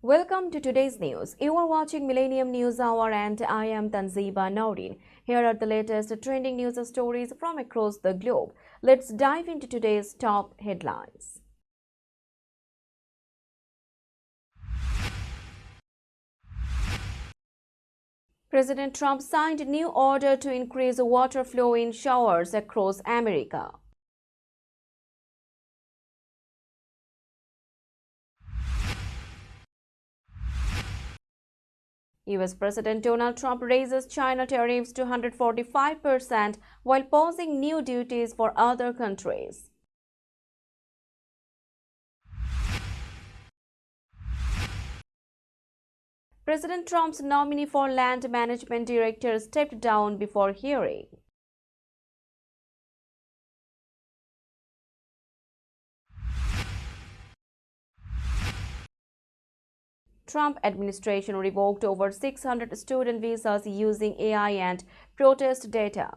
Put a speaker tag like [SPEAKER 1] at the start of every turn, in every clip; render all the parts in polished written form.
[SPEAKER 1] Welcome to today's news. You are watching Millennium News Hour and I am Tanziba Noureen. Here are the latest trending news stories from across the globe. Let's dive into today's top headlines. President Trump signed a new order to increase water flow in showers across America. US President Donald Trump raises China tariffs to 145% while pausing new duties for other countries. President Trump's nominee for land management director stepped down before hearing. Trump administration revoked over 600 student visas using AI and protest data.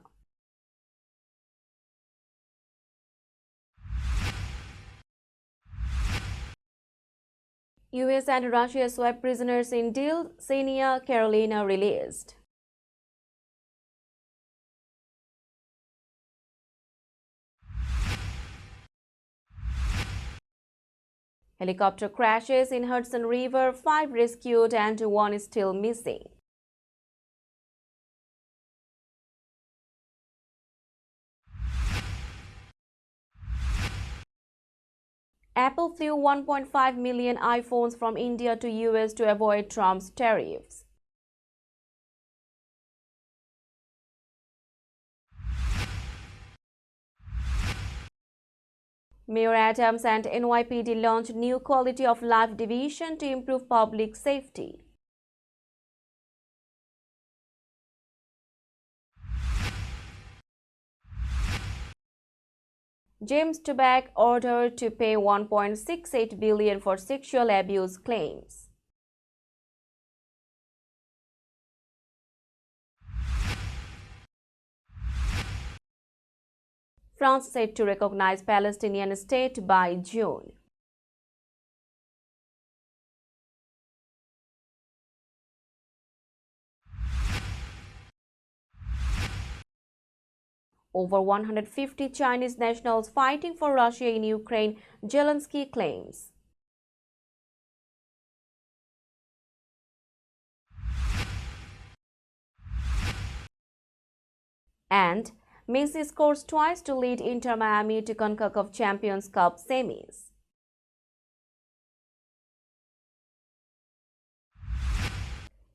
[SPEAKER 1] US and Russia swap prisoners in deal, Xenia Carolina released. Helicopter crashes in Hudson River, 5 rescued and 1 is still missing. Apple flew 1.5 million iPhones from India to US to avoid Trump's tariffs. Mayor Adams and NYPD launched new quality of life division to improve public safety. James Toback ordered to pay $1.68 billion for sexual abuse claims. France set to recognize Palestinian state by June. Over 150 Chinese nationals fighting for Russia in Ukraine, Zelensky claims. And Messi scores twice to lead Inter Miami to CONCACAF Champions Cup semis.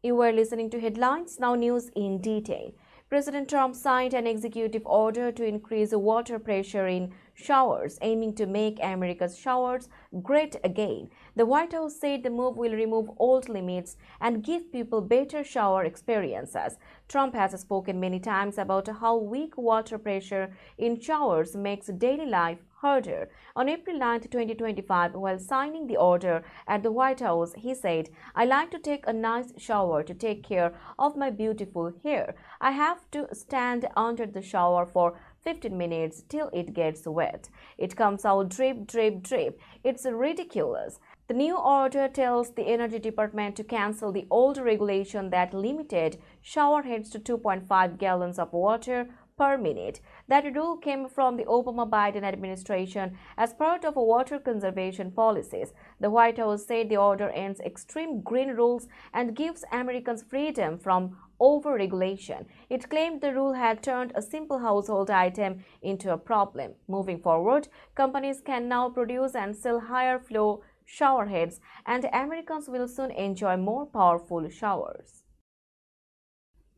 [SPEAKER 1] You were listening to headlines, now news in detail. President Trump signed an executive order to increase water pressure in showers, aiming to make America's showers great again. The White House said the move will remove old limits and give people better shower experiences. Trump has spoken many times about how weak water pressure in showers makes daily life harder. On April 9, 2025, while signing the order at the White House, he said, "I like to take a nice shower to take care of my beautiful hair. I have to stand under the shower for 15 minutes till it gets wet. It comes out drip, drip, drip. It's ridiculous." The new order tells the Energy Department to cancel the old regulation that limited shower heads to 2.5 gallons of water per minute. That rule came from the Obama-Biden administration as part of water conservation policies. The White House said the order ends extreme green rules and gives Americans freedom from over-regulation. It claimed the rule had turned a simple household item into a problem. Moving forward, companies can now produce and sell higher flow shower heads, and Americans will soon enjoy more powerful showers.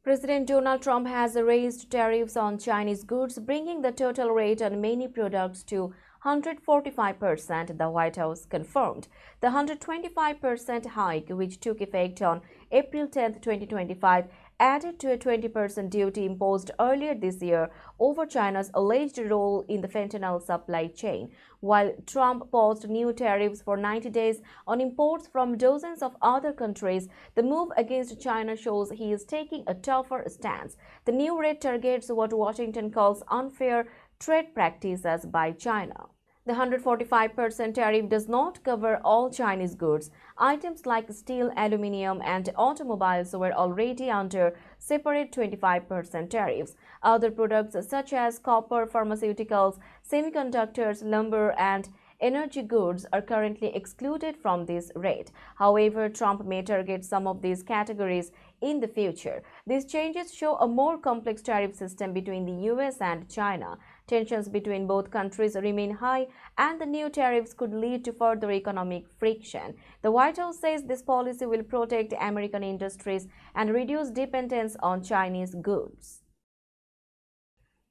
[SPEAKER 1] President Donald Trump has raised tariffs on Chinese goods, bringing the total rate on many products to 145%, the White House confirmed. The 125% hike, which took effect on April 10, 2025, added to a 20% duty imposed earlier this year over China's alleged role in the fentanyl supply chain, while Trump paused new tariffs for 90 days on imports from dozens of other countries. The move against China shows he is taking a tougher stance. The new rate targets what Washington calls unfair trade practices by China. The 145% tariff does not cover all Chinese goods. Items like steel, aluminum, and automobiles were already under separate 25% tariffs. Other products such as copper, pharmaceuticals, semiconductors, lumber, and energy goods are currently excluded from this rate. However, Trump may target some of these categories in the future. These changes show a more complex tariff system between the US and China. Tensions between both countries remain high, and the new tariffs could lead to further economic friction. The White House says this policy will protect American industries and reduce dependence on Chinese goods.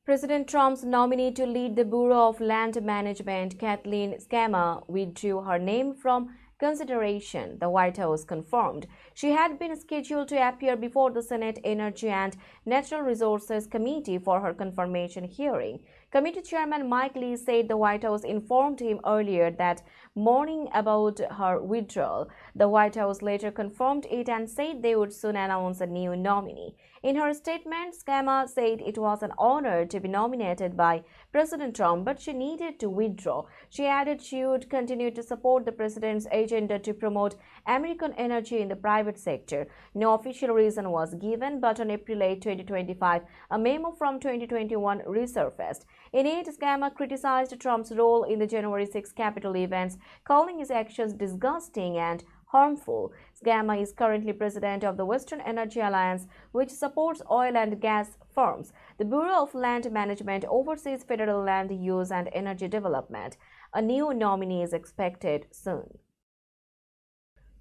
[SPEAKER 1] President Trump's nominee to lead the Bureau of Land Management, Kathleen Scammah, withdrew her name from consideration, the White House confirmed. She had been scheduled to appear before the Senate Energy and Natural Resources Committee for her confirmation hearing. Committee Chairman Mike Lee said the White House informed him earlier that morning about her withdrawal. The White House later confirmed it and said they would soon announce a new nominee. In her statement, Scammah said it was an honor to be nominated by President Trump, but she needed to withdraw. She added she would continue to support the president's agenda to promote American energy in the private sector. No official reason was given, but on April 8, 2025, a memo from 2021 resurfaced. In it, Scammah criticized Trump's role in the January 6 Capitol events, calling his actions disgusting and harmful. Scammah is currently president of the Western Energy Alliance, which supports oil and gas firms. The Bureau of Land Management oversees federal land use and energy development. A new nominee is expected soon.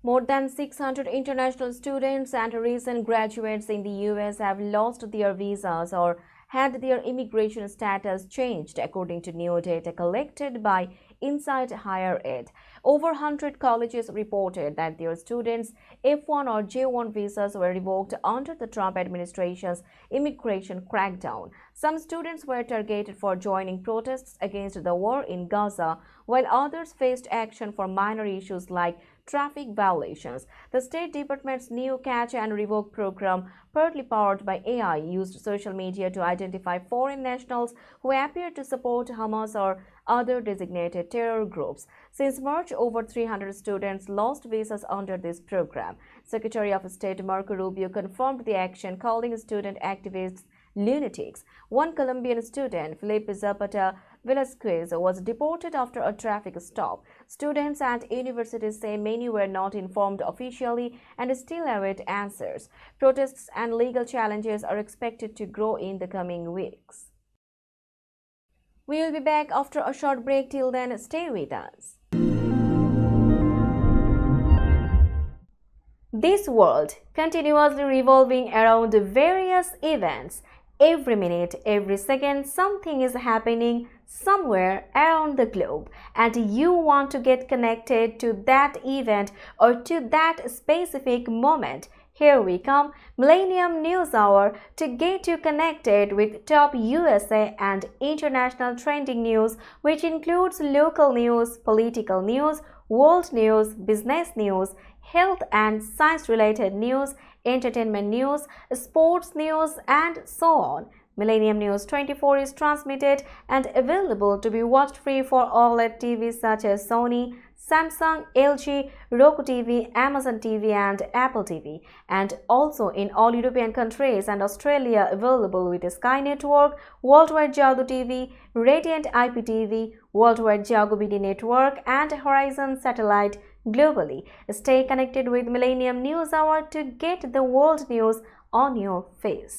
[SPEAKER 1] More than 600 international students and recent graduates in the US have lost their visas or had their immigration status changed, according to new data collected by Inside Higher Ed. Over 100 colleges reported that their students' F1 or J1 visas were revoked under the Trump administration's immigration crackdown. Some students were targeted for joining protests against the war in Gaza, while others faced action for minor issues like traffic violations. The State Department's new Catch and Revoke program, partly powered by AI, used social media to identify foreign nationals who appeared to support Hamas or other designated terror groups. Since March, over 300 students lost visas under this program. Secretary of State Marco Rubio confirmed the action, calling student activists lunatics. One Colombian student, Felipe Zapata Velasquez, was deported after a traffic stop. Students at universities say many were not informed officially and still await answers. Protests and legal challenges are expected to grow in the coming weeks. We will be back after a short break. Till then, stay with us. This world continuously revolving around various events. Every minute, every second, something is happening somewhere around the globe, and you want to get connected to that event or to that specific moment. Here we come, Millennium News Hour, to get you connected with top USA and international trending news, which includes local news, political news, world news, business news, health and science-related news, entertainment news, sports news, and so on. Millennium News 24 is transmitted and available to be watched free for OLED TVs such as Sony, Samsung, LG, Roku TV, Amazon TV, and Apple TV, and also in all European countries and Australia available with Sky Network, Worldwide Jago TV, Radiant IPTV, Worldwide Jago BD Network, and Horizon Satellite globally. Stay connected with Millennium News Hour to get the world news on your feed.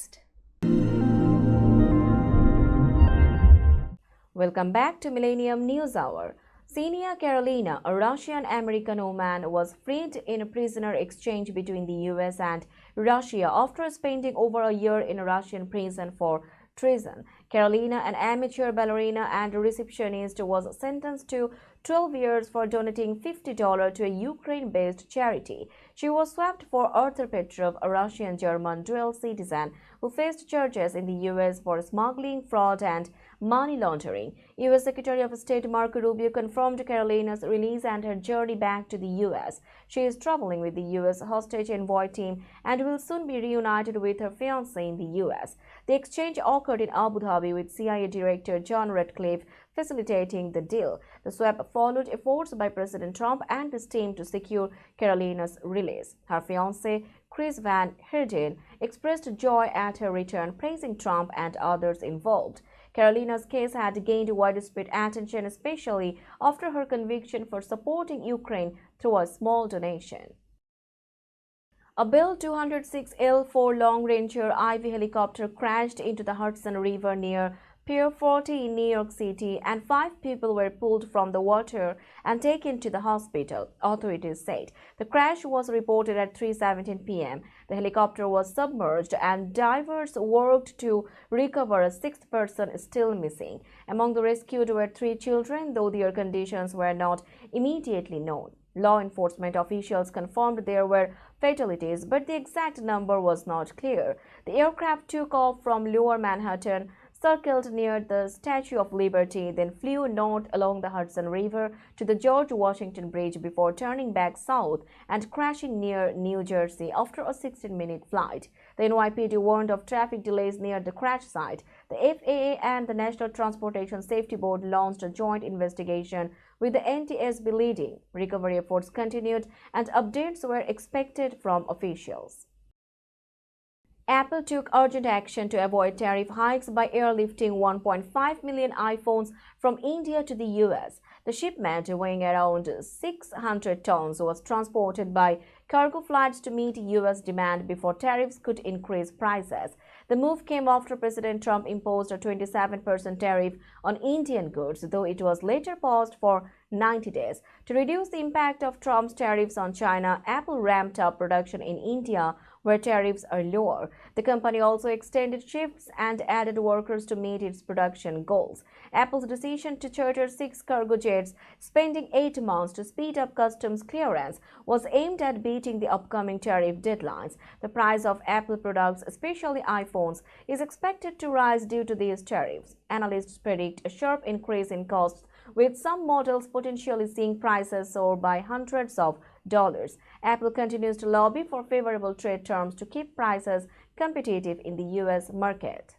[SPEAKER 1] Welcome back to Millennium News Hour. Xenia Carolina, a Russian-American woman, was freed in a prisoner exchange between the US and Russia after spending over a year in a Russian prison for treason. Carolina, an amateur ballerina and receptionist, was sentenced to 12 years for donating $50 to a Ukraine-based charity. She was swapped for Arthur Petrov, a Russian-German dual citizen who faced charges in the US for smuggling, fraud, and money laundering. U.S. Secretary of State Marco Rubio confirmed Carolina's release and her journey back to the U.S. She is traveling with the U.S. hostage envoy team and will soon be reunited with her fiancé in the U.S. The exchange occurred in Abu Dhabi with CIA Director John Ratcliffe facilitating the deal. The swap followed efforts by President Trump and his team to secure Carolina's release. Her fiancé, Chris Van Heerden, expressed joy at her return, praising Trump and others involved. Carolina's case had gained widespread attention, especially after her conviction for supporting Ukraine through a small donation. A Bell 206L4 Long Ranger IV helicopter crashed into the Hudson River near Pier 40 in New York City, and 5 people were pulled from the water and taken to the hospital, authorities said. The crash was reported at 3:17 p.m. The helicopter was submerged and divers worked to recover a 6th person still missing. Among the rescued were 3 children, though their conditions were not immediately known. Law enforcement officials confirmed there were fatalities, but the exact number was not clear. The aircraft took off from Lower Manhattan, circled near the Statue of Liberty, then flew north along the Hudson River to the George Washington Bridge before turning back south and crashing near New Jersey after a 16-minute flight. The NYPD warned of traffic delays near the crash site. The FAA and the National Transportation Safety Board launched a joint investigation with the NTSB leading. Recovery efforts continued and updates were expected from officials. Apple took urgent action to avoid tariff hikes by airlifting 1.5 million iPhones from India to the U.S. The shipment, weighing around 600 tons, was transported by cargo flights to meet U.S. demand before tariffs could increase prices. The move came after President Trump imposed a 27% tariff on Indian goods, though it was later paused for 90 days. To reduce the impact of Trump's tariffs on China, Apple ramped up production in India, where tariffs are lower. The company also extended shifts and added workers to meet its production goals. Apple's decision to charter 6 cargo jets, spending 8 months to speed up customs clearance, was aimed at beating the upcoming tariff deadlines. The price of Apple products, especially iPhones, is expected to rise due to these tariffs. Analysts predict a sharp increase in costs, with some models potentially seeing prices soar by hundreds of dollars. Apple continues to lobby for favorable trade terms to keep prices competitive in the U.S. market.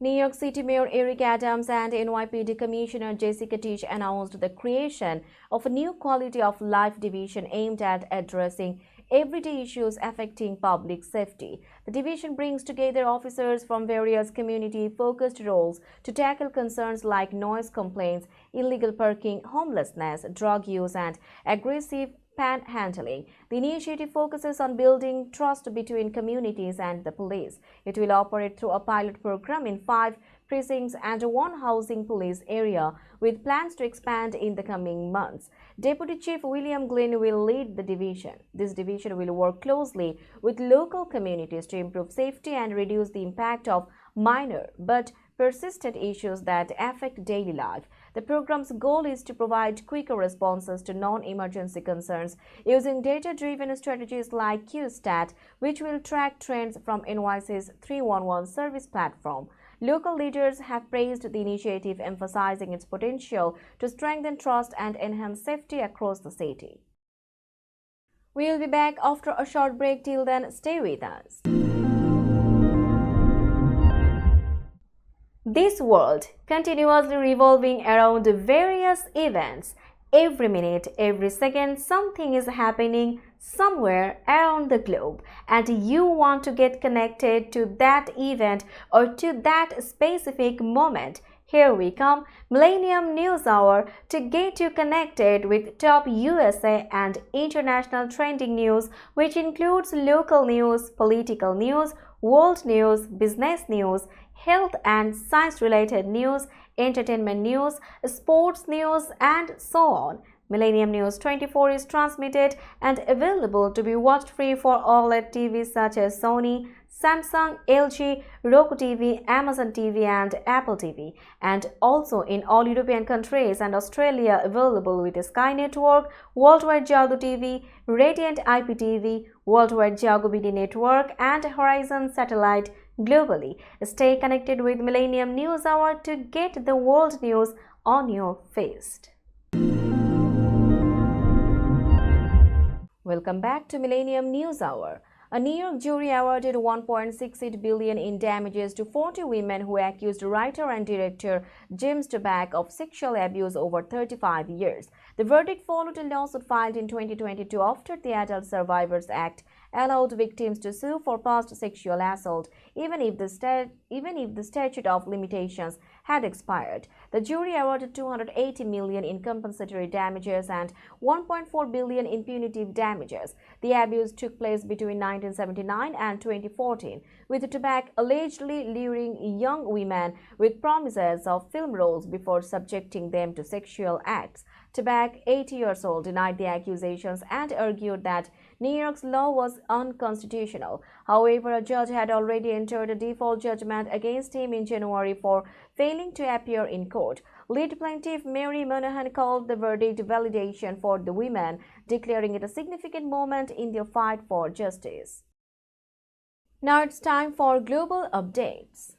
[SPEAKER 1] New York City Mayor Eric Adams and NYPD Commissioner Jessica Tisch announced the creation of a new Quality of Life division aimed at addressing everyday issues affecting public safety. The division brings together officers from various community-focused roles to tackle concerns like noise complaints, illegal parking, homelessness, drug use, and aggressive panhandling. The initiative focuses on building trust between communities and the police. It will operate through a pilot program in 5 precincts and 1 housing police area, with plans to expand in the coming months. Deputy Chief William Glynn will lead the division. This division will work closely with local communities to improve safety and reduce the impact of minor but persistent issues that affect daily life. The program's goal is to provide quicker responses to non-emergency concerns using data-driven strategies like QStat, which will track trends from NYC's 311 service platform. Local leaders have praised the initiative, emphasizing its potential to strengthen trust and enhance safety across the city. We'll be back after a short break. Till then, stay with us. This world continuously revolving around various events. Every minute, every second, something is happening somewhere around the globe, and you want to get connected to that event or to that specific moment. Here we come, Millennium News Hour, to get you connected with top USA and international trending news, which includes local news, political news, world news, business news, health and science-related news, entertainment news, sports news, and so on. Millennium News 24 is transmitted and available to be watched free for OLED TVs such as Sony, Samsung, LG, Roku TV, Amazon TV, and Apple TV, and also in all European countries and Australia available with Sky Network, Worldwide Jago TV, Radiant IPTV, Worldwide Jago BD Network, and Horizon Satellite globally. Stay connected with Millennium News Hour to get the world news on your feed. Welcome back to Millennium News Hour. A New York jury awarded $1.68 billion in damages to 40 women who accused writer and director James Toback of sexual abuse over 35 years. The verdict followed a lawsuit filed in 2022 after the Adult Survivors Act allowed victims to sue for past sexual assault, even if the statute of limitations had expired. The jury awarded $280 million in compensatory damages and $1.4 billion in punitive damages. The abuse took place between 1979 and 2014, with Toback allegedly luring young women with promises of film roles before subjecting them to sexual acts. Toback, 80 years old, denied the accusations and argued that New York's law was unconstitutional. However, a judge had already entered a default judgment against him in January for failing to appear in court. Lead plaintiff Mary Monahan called the verdict validation for the women, declaring it a significant moment in their fight for justice. Now it's time for global updates.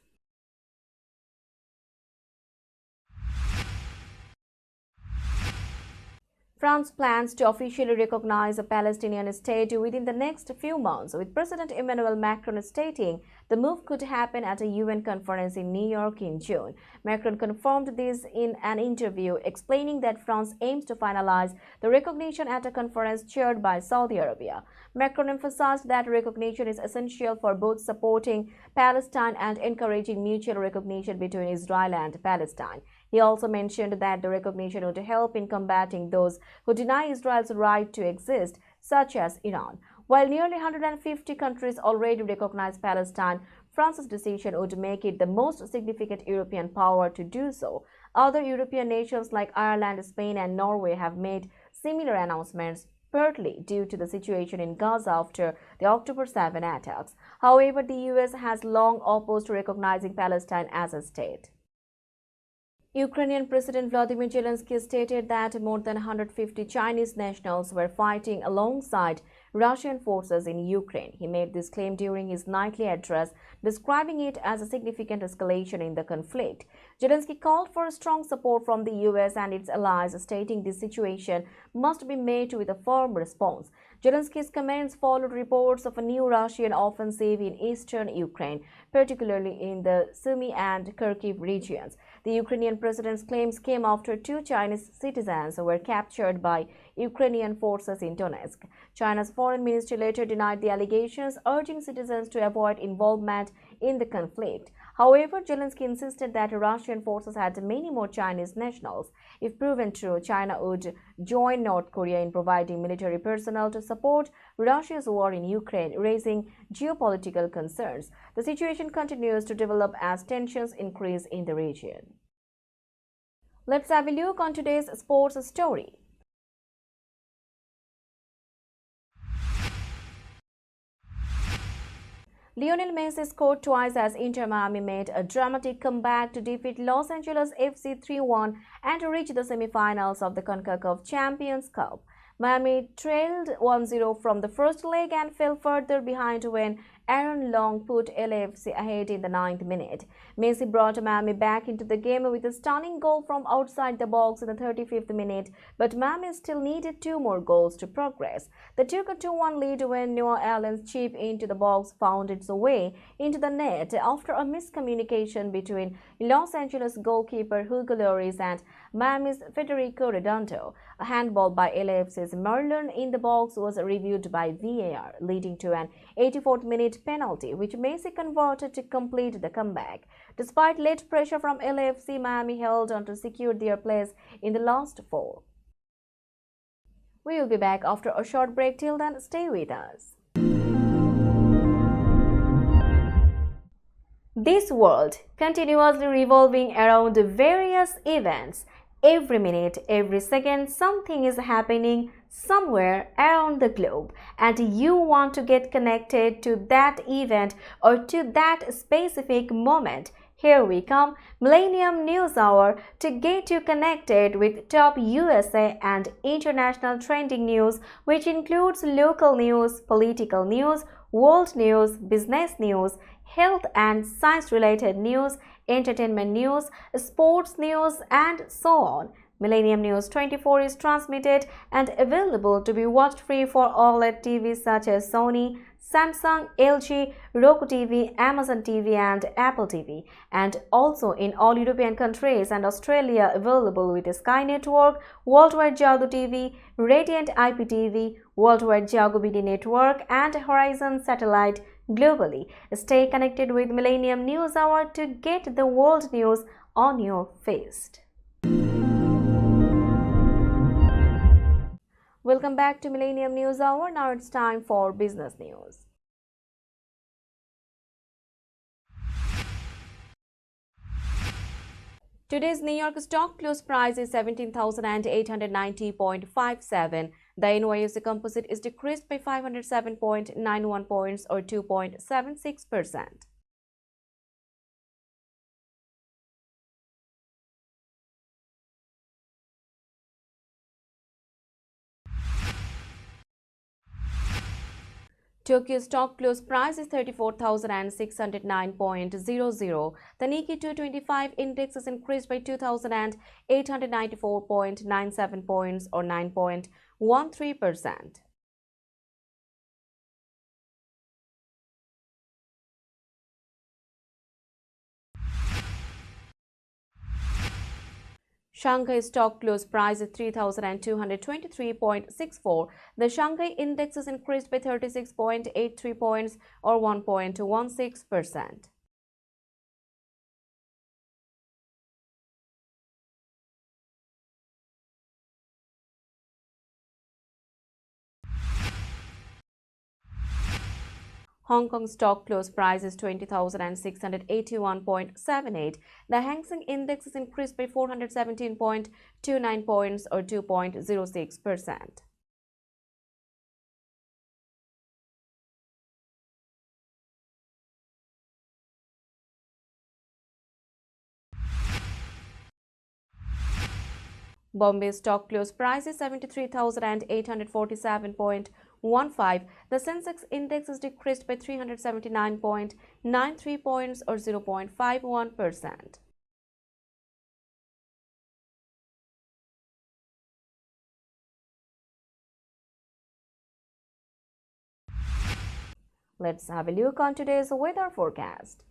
[SPEAKER 1] France plans to officially recognize a Palestinian state within the next few months, with President Emmanuel Macron stating the move could happen at a UN conference in New York in June. Macron confirmed this in an interview, explaining that France aims to finalize the recognition at a conference chaired by Saudi Arabia. Macron emphasized that recognition is essential for both supporting Palestine and encouraging mutual recognition between Israel and Palestine. He also mentioned that the recognition would help in combating those who deny Israel's right to exist, such as Iran. While nearly 150 countries already recognize Palestine, France's decision would make it the most significant European power to do so. Other European nations like Ireland, Spain, and Norway have made similar announcements, partly due to the situation in Gaza after the October 7 attacks. However, the US has long opposed recognizing Palestine as a state. Ukrainian President Vladimir Zelensky stated that more than 150 Chinese nationals were fighting alongside Russian forces in Ukraine. He made this claim during his nightly address, describing it as a significant escalation in the conflict. Zelensky called for strong support from the US and its allies, stating this situation must be met with a firm response. Zelensky's comments followed reports of a new Russian offensive in eastern Ukraine, particularly in the Sumy and Kharkiv regions. The Ukrainian president's claims came after two Chinese citizens were captured by Ukrainian forces in Donetsk. China's foreign ministry later denied the allegations, urging citizens to avoid involvement in the conflict. However, Zelensky insisted that Russian forces had many more Chinese nationals. If proven true, China would join North Korea in providing military personnel to support Russia's war in Ukraine, raising geopolitical concerns. The situation continues to develop as tensions increase in the region. Let's have a look on today's sports story. Lionel Messi scored twice as Inter Miami made a dramatic comeback to defeat Los Angeles FC 3-1 and to reach the semi-finals of the CONCACAF Champions Cup. Miami trailed 1-0 from the first leg and fell further behind when Aaron Long put LAFC ahead in the 9th minute. Messi brought Miami back into the game with a stunning goal from outside the box in the 35th minute, but Miami still needed two more goals to progress. They took a 2-1 lead when Noah Allen's chip into the box found its way into the net after a miscommunication between Los Angeles goalkeeper Hugo Lloris and Miami's Federico Redondo. A handball by LAFC's Merlin in the box was reviewed by VAR, leading to an 84th minute penalty, which Messi converted to complete the comeback. Despite late pressure from LAFC, Miami held on to secure their place in the last four. We will be back after a short break. Till then, stay with us. This world continuously revolving around various events. Every minute, every second, something is happening somewhere around the globe, and you want to get connected to that event or to that specific moment. Here we come, Millennium News Hour, to get you connected with top USA and international trending news, which includes local news, political news, world news, business news, health and science-related news, entertainment news, sports news, and so on. Millennium News 24 is transmitted and available to be watched free for OLED TVs such as Sony, Samsung, LG, Roku TV, Amazon TV and Apple TV, and also in all European countries and Australia available with Sky Network, Worldwide Jago TV, Radiant IPTV, Worldwide Jago BD Network and Horizon Satellite globally. Stay connected with Millennium News Hour to get the world news on your feast. Welcome back to Millennium News Hour. Now it's time for business news. Today's New York stock close price is 17,890.57. The NYSE Composite is decreased by 507.91 points or 2.76%. Tokyo stock close price is 34,609.00. The Nikkei 225 index is increased by 2,894.97 points or 9.13%. Shanghai stock close price is 3,223.64. The Shanghai index is increased by 36.83 points or 1.16%. Hong Kong stock close price is 20,681.78. The Hang Seng Index is increased by 417.29 points or 2.06%. Bombay stock close price is 73,847.15. The Sensex index is decreased by 379.93 points or 0.51%. Let's have a look on today's weather forecast.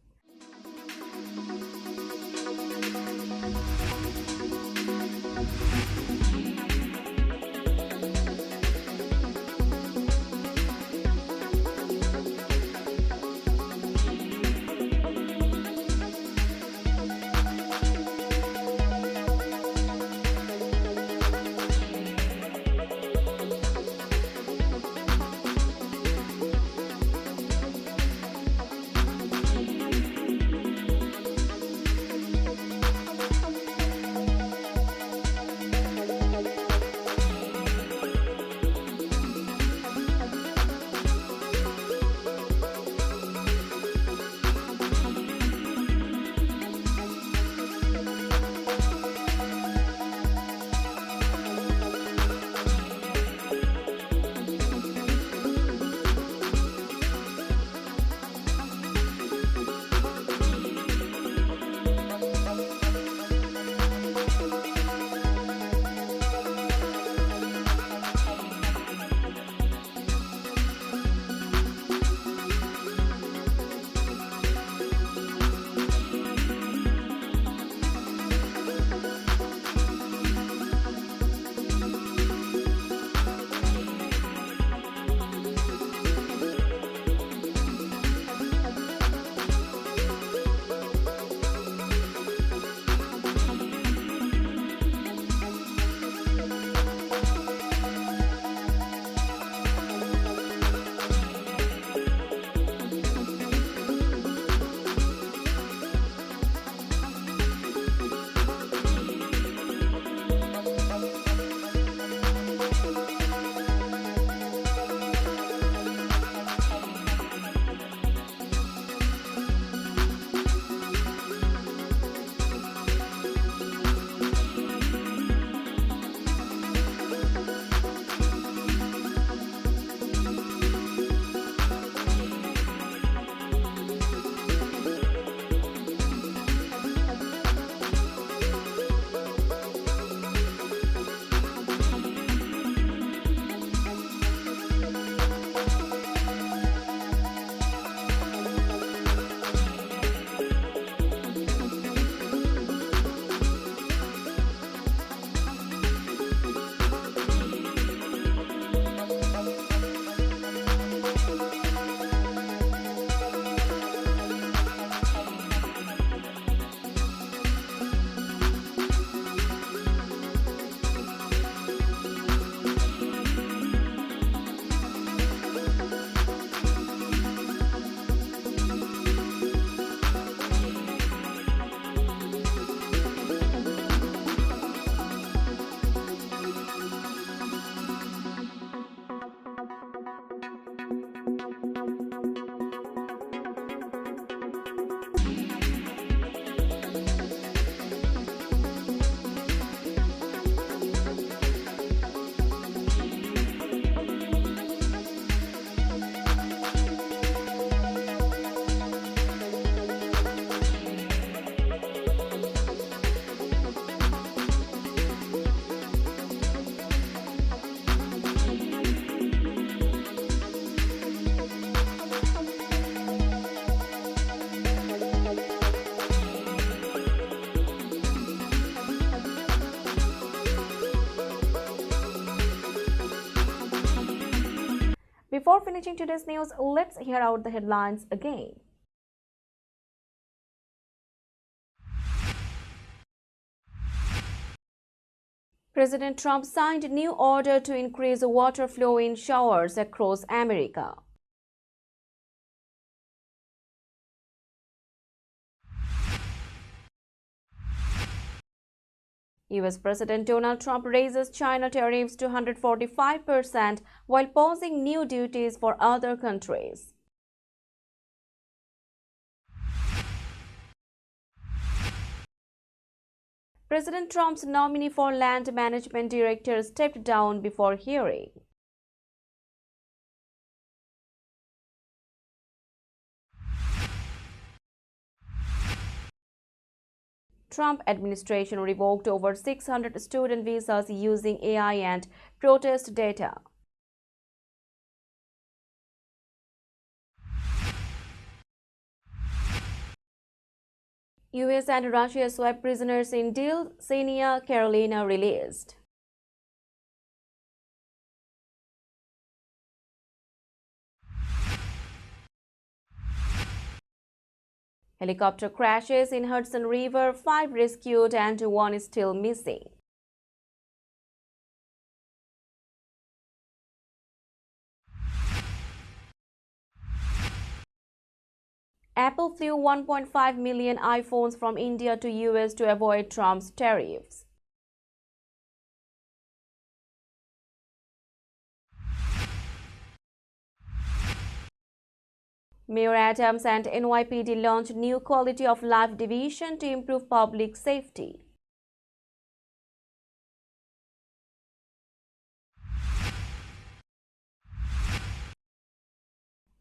[SPEAKER 1] finishing today's news, let's hear out the headlines again. President Trump signed new order to increase water flow in showers across America. US President Donald Trump raises China tariffs to 145% while pausing new duties for other countries. President Trump's nominee for land management director stepped down before hearing. Trump administration revoked over 600 student visas using AI and protest data. US and Russia swap prisoners in deal, Xenia Carolina released. Helicopter crashes in Hudson River, 5 rescued and 1 is still missing. Apple flew 1.5 million iPhones from India to US to avoid Trump's tariffs. Mayor Adams and NYPD launched new quality of life division to improve public safety.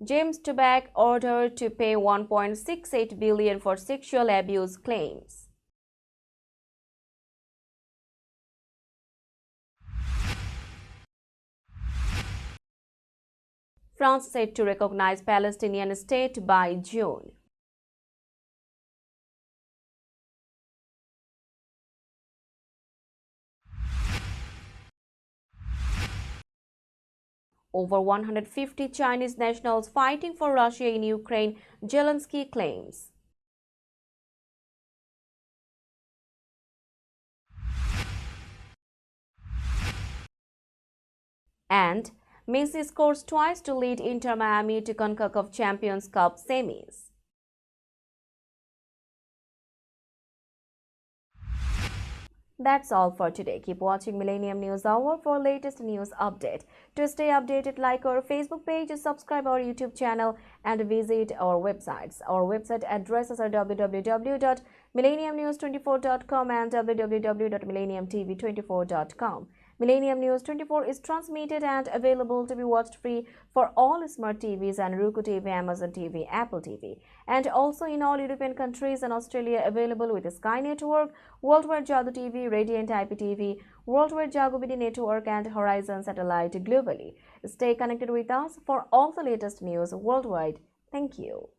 [SPEAKER 1] James Toback ordered to pay $1.68 billion for sexual abuse claims. France set to recognize Palestinian state by June. Over 150 Chinese nationals fighting for Russia in Ukraine, Zelensky claims. And Messi scores twice to lead Inter Miami to CONCACAF Champions Cup semis. That's all for today. Keep watching Millennium News Hour for latest news update. To stay updated, like our Facebook page, subscribe our YouTube channel and visit our websites. Our website addresses are www.millenniumnews24.com and www.millenniumtv24.com. Millennium News 24 is transmitted and available to be watched free for all smart TVs and Roku TV, Amazon TV, Apple TV, and also in all European countries and Australia available with Sky Network, Worldwide Jadoo TV, Radiant IPTV, Worldwide Jagobidi Network and Horizon Satellite globally. Stay connected with us for all the latest news worldwide. Thank you.